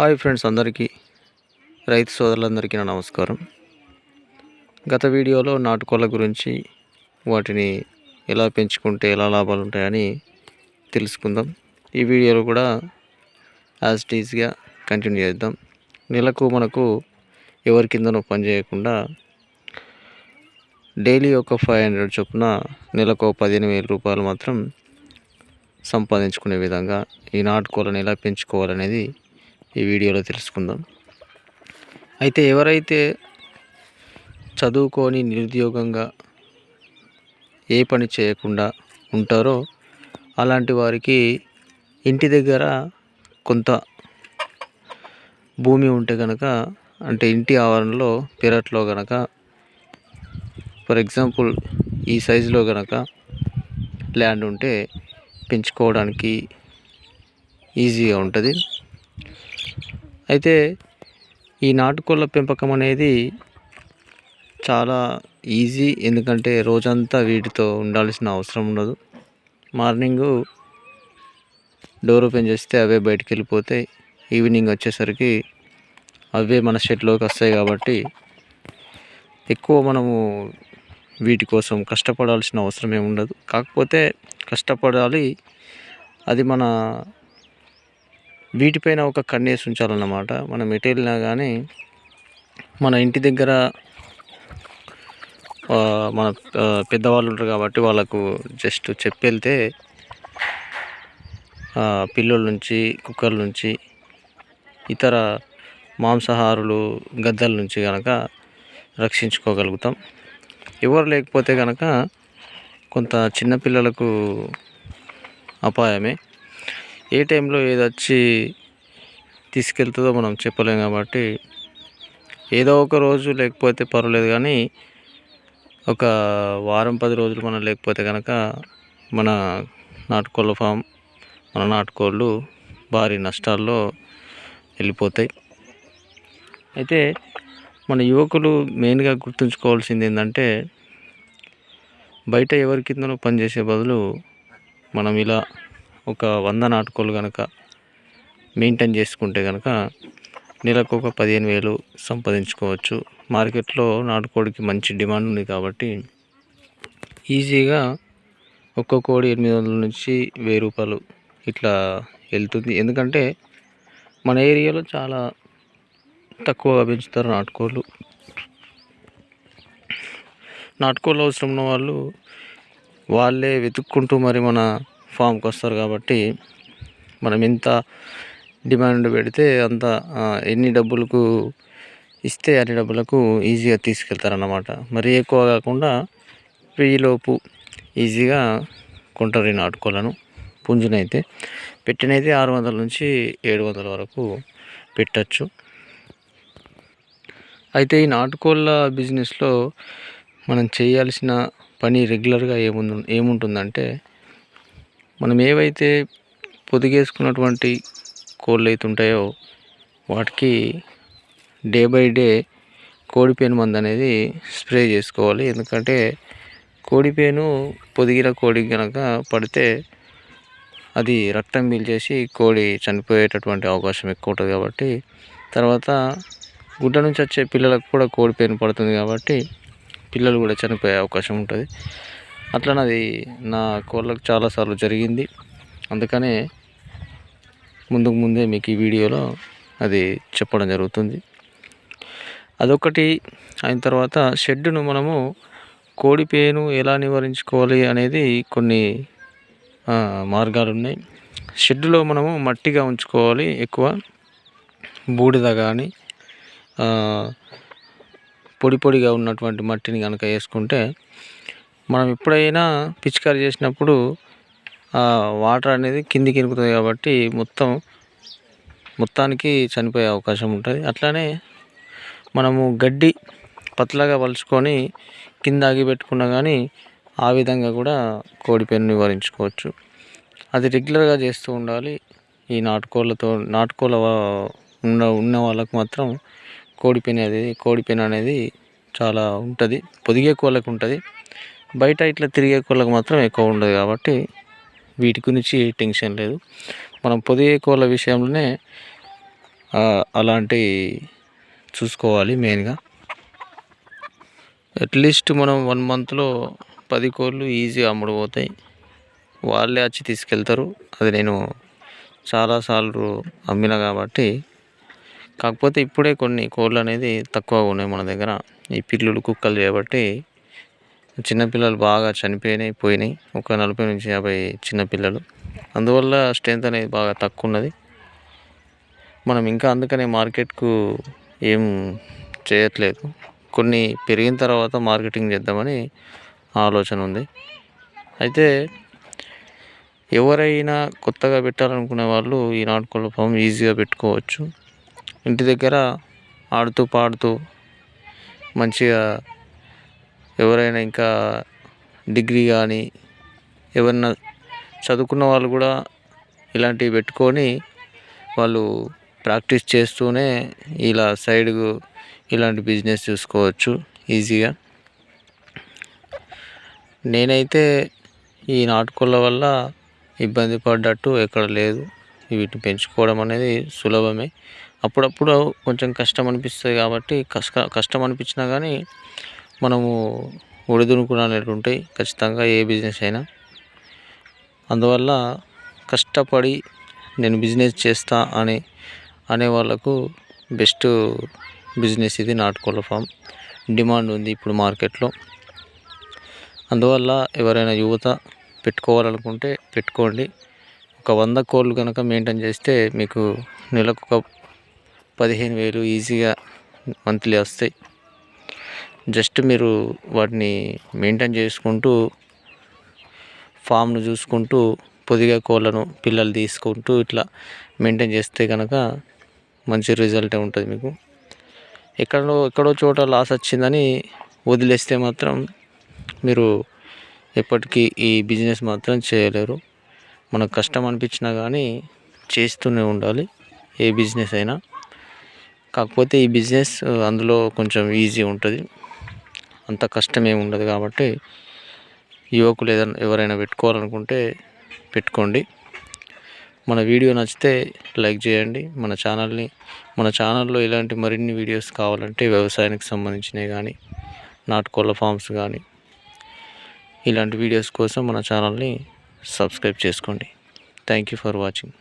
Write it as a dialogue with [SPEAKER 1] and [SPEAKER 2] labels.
[SPEAKER 1] Hi friends, అందరికీ రైతు సోదరులందరికీ నా నమస్కారం. గత వీడియోలో నాటుకోళ్ళ గురించి, వాటిని ఎలా పెంచుకుంటే ఎలా లాభాలు ఉంటాయని తెలుసుకుందాం. ఈ వీడియోలో కూడా యాజ్ ఇట్ ఈజ్గా కంటిన్యూ చేద్దాం. నెలకు మనకు ఎవరి కిందనో పని చేయకుండా డైలీ ఒక 500 చొప్పున నెలకు 15,000 రూపాయలు మాత్రం సంపాదించుకునే విధంగా ఈ నాటుకోళ్ళని ఎలా పెంచుకోవాలనేది ఈ వీడియోలో తెలుసుకుందాం. అయితే ఎవరైతే చదువుకొని నిరుద్యోగంగా ఏ పని చేయకుండా ఉంటారో అలాంటి వారికి ఇంటి దగ్గర కొంత భూమి ఉంటే కనుక, అంటే ఇంటి ఆవరణలో పెరట్లో కనుక, ఫర్ ఎగ్జాంపుల్ ఈ సైజులో కనుక ల్యాండ్ ఉంటే పెంచుకోవడానికి ఈజీగా ఉంటుంది. అయితే ఈ నాటుకోళ్ళ పెంపకం అనేది చాలా ఈజీ, ఎందుకంటే రోజంతా వీటితో ఉండాల్సిన అవసరం ఉండదు. మార్నింగు డోర్ ఓపెన్ చేస్తే అవే బయటికి వెళ్ళిపోతాయి. ఈవినింగ్ వచ్చేసరికి అవే మన షెడ్లోకి వస్తాయి. కాబట్టి ఎక్కువ మనము వీటి కోసం కష్టపడాల్సిన అవసరం ఏమి ఉండదు. కాకపోతే కష్టపడాలి, అది మన వీటిపైన ఒక కన్నేసి ఉంచాలన్నమాట. మనం ఎటు వెళ్ళినా కానీ మన ఇంటి దగ్గర మన పెద్దవాళ్ళు ఉంటారు కాబట్టి వాళ్ళకు జస్ట్ చెప్పి వెళ్తే పిల్లుల నుంచి, కుక్కల నుంచి, ఇతర మాంసాహారులు, గద్దల నుంచి కనుక రక్షించుకోగలుగుతాం. ఎవరు లేకపోతే కనుక కొంత చిన్నపిల్లలకు అపాయమే. ఏ టైంలో ఏది వచ్చి తీసుకెళ్తుందో మనం చెప్పలేం. కాబట్టి ఏదో ఒక రోజు లేకపోతే పర్వాలేదు, కానీ ఒక వారం 10 రోజులు మనం లేకపోతే కనుక మన నాటుకోళ్ళ ఫామ్, మన నాటుకోళ్ళు భారీ నష్టాల్లో వెళ్ళిపోతాయి. అయితే మన యువకులు మెయిన్గా గుర్తుంచుకోవాల్సింది ఏంటంటే, బయట ఎవరి కిందనో పనిచేసే బదులు మనం ఇలా ఒక 100 నాటుకోళ్ళు కనుక మెయింటైన్ చేసుకుంటే కనుక నెలకు ఒక 15,000 సంపాదించుకోవచ్చు. మార్కెట్లో నాటుకోడికి మంచి డిమాండ్ ఉంది కాబట్టి ఈజీగా ఒక్కో కోడి 800 నుంచి 1000 రూపాయలు ఇట్లా వెళ్తుంది. ఎందుకంటే మన ఏరియాలో చాలా తక్కువగా పెంచుతారు నాటుకోళ్ళు. నాటుకోళ్ళు అవసరం ఉన్న వాళ్ళు వాళ్ళే వెతుక్కుంటూ మరి మన ఫామ్కి వస్తారు. కాబట్టి మనం ఎంత డిమాండ్ పెడితే అంత, ఎన్ని డబ్బులకు ఇస్తే అన్ని డబ్బులకు ఈజీగా తీసుకెళ్తారన్నమాట. మరీ ఎక్కువ కాకుండా 1000 లోపు ఈజీగా కొంటారు ఈ నాటుకోళ్ళను. పుంజునైతే పెట్టినైతే 600 నుంచి 700 వరకు పెట్టచ్చు. అయితే ఈ నాటుకోళ్ళ బిజినెస్లో మనం చేయాల్సిన పని రెగ్యులర్గా ఏముంటుందంటే, మనం ఏవైతే పొదిగేసుకున్నటువంటి కోళ్ళు అయితే ఉంటాయో వాటికి డే బై డే కోడిపేను మందు అనేది స్ప్రే చేసుకోవాలి. ఎందుకంటే కోడిపేను పొదిగిన కోడికి కనుక పడితే అది రక్తం పీల్చేసి కోడి చనిపోయేటటువంటి అవకాశం ఎక్కువ ఉంటుంది. కాబట్టి తర్వాత గుడ్డ నుంచి వచ్చే పిల్లలకు కూడా కోడిపేను పడుతుంది. కాబట్టి పిల్లలు కూడా చనిపోయే అవకాశం ఉంటుంది. అట్లనది నా కోళ్ళకు చాలాసార్లు జరిగింది. అందుకనే ముందే మీకు ఈ వీడియోలో అది చెప్పడం జరుగుతుంది. అదొకటి అయిన తర్వాత షెడ్డును మనము కోడిపేను ఎలా నివారించుకోవాలి అనేది కొన్ని మార్గాలు ఉన్నాయి. షెడ్డులో మనము మట్టిగా ఉంచుకోవాలి. ఎక్కువ బూడిద కానీ పొడిగా ఉన్నటువంటి మట్టిని కనుక వేసుకుంటే మనం ఎప్పుడైనా పిచికారీ చేసినప్పుడు వాటర్ అనేది కిందికి ఇనుకుతుంది. కాబట్టి మొత్తానికి చనిపోయే అవకాశం ఉంటుంది. అట్లానే మనము గడ్డి పతలాగా పలుచుకొని కింద ఆగిపెట్టుకున్నా కానీ ఆ విధంగా కూడా కోడిపేను నివారించుకోవచ్చు. అది రెగ్యులర్గా చేస్తూ ఉండాలి. ఈ నాటుకోళ్ళ ఉన్న వాళ్ళకు మాత్రం కోడిపేను అనేది చాలా ఉంటుంది. పొదిగే కోళ్ళకు ఉంటుంది. బయట ఇట్లా తిరిగే కోళ్ళకు మాత్రం ఎక్కువ ఉండదు. కాబట్టి వీటి గురించి టెన్షన్ లేదు. మనం పొదిగే కోళ్ళ విషయంలోనే అలాంటి చూసుకోవాలి మెయిన్గా. అట్లీస్ట్ మనం 1 మంత్లో 10 కోళ్ళు ఈజీగా అమ్ముడుపోతాయి. వాళ్ళే వచ్చి తీసుకెళ్తారు. అది నేను చాలాసార్లు అమ్మిన కాబట్టి. కాకపోతే ఇప్పుడే కొన్ని కోళ్ళు అనేది తక్కువగా ఉన్నాయి మన దగ్గర. ఈ పిల్లులు కుక్కలు చేయబట్టి చిన్నపిల్లలు బాగా పోయినాయి. ఒక 40-50 చిన్నపిల్లలు. అందువల్ల స్ట్రెంత్ అనేది బాగా తక్కువ ఉన్నది. మనం ఇంకా అందుకనే మార్కెట్కు ఏం చేయట్లేదు. కొన్ని పెరిగిన తర్వాత మార్కెటింగ్ చేద్దామని ఆలోచన ఉంది. అయితే ఎవరైనా కొత్తగా పెట్టాలనుకునే వాళ్ళు ఈ నాటుకోళ్ళ ఫామ్ ఈజీగా పెట్టుకోవచ్చు. ఇంటి దగ్గర ఆడుతూ పాడుతూ మంచిగా ఎవరైనా ఇంకా డిగ్రీ కానీ ఎవరైనా చదువుకున్న వాళ్ళు కూడా ఇలాంటివి పెట్టుకొని వాళ్ళు ప్రాక్టీస్ చేస్తూనే ఇలా సైడ్కు ఇలాంటి బిజినెస్ చూసుకోవచ్చు ఈజీగా. నేనైతే ఈ నాటుకోళ్ళ వల్ల ఇబ్బంది పడ్డట్టు ఎక్కడ లేదు. వీటిని పెంచుకోవడం అనేది సులభమే. అప్పుడప్పుడు కొంచెం కష్టం అనిపిస్తుంది కాబట్టి కష్టం అనిపించినా కానీ మనము ఒడిదుడుకులు అనేవి ఉంటాయి ఖచ్చితంగా ఏ బిజినెస్ అయినా. అందువల్ల కష్టపడి నేను బిజినెస్ చేస్తా అనే వాళ్ళకు బెస్ట్ బిజినెస్ ఇది నాటుకోళ్ళ ఫామ్. డిమాండ్ ఉంది ఇప్పుడు మార్కెట్లో. అందువల్ల ఎవరైనా యువత పెట్టుకోవాలనుకుంటే పెట్టుకోండి. ఒక 100 కోళ్ళు కనుక మెయింటైన్ చేస్తే మీకు నెలకు ఒక 15,000 ఈజీగా మంత్లీ వస్తాయి. జస్ట్ మీరు వాటిని మెయింటైన్ చేసుకుంటూ ఫామ్ను చూసుకుంటూ పొదిగా కోళ్ళను పిల్లలు తీసుకుంటూ ఇట్లా మెయింటైన్ చేస్తే కనుక మంచి రిజల్టే ఉంటుంది మీకు. ఎక్కడో చోట లాస్ వచ్చిందని వదిలేస్తే మాత్రం మీరు ఎప్పటికీ ఈ బిజినెస్ మాత్రం చేయలేరు. మనకు కష్టం అనిపించినా కానీ చేస్తూనే ఉండాలి ఏ బిజినెస్ అయినా. కాకపోతే ఈ బిజినెస్ అందులో కొంచెం ఈజీ ఉంటుంది, అంత కష్టం ఏమి ఉండదు. కాబట్టి యువకులు ఎవరైనా పెట్టుకోవాలనుకుంటే పెట్టుకోండి. మన వీడియో నచ్చితే లైక్ చేయండి. మన ఛానల్లో ఇలాంటి మరిన్ని వీడియోస్ కావాలంటే వ్యవసాయానికి సంబంధించినవి కానీ నాటుకోళ్ళ ఫామ్స్ కానీ ఇలాంటి వీడియోస్ కోసం మన ఛానల్ని సబ్స్క్రైబ్ చేసుకోండి. Thank you for watching.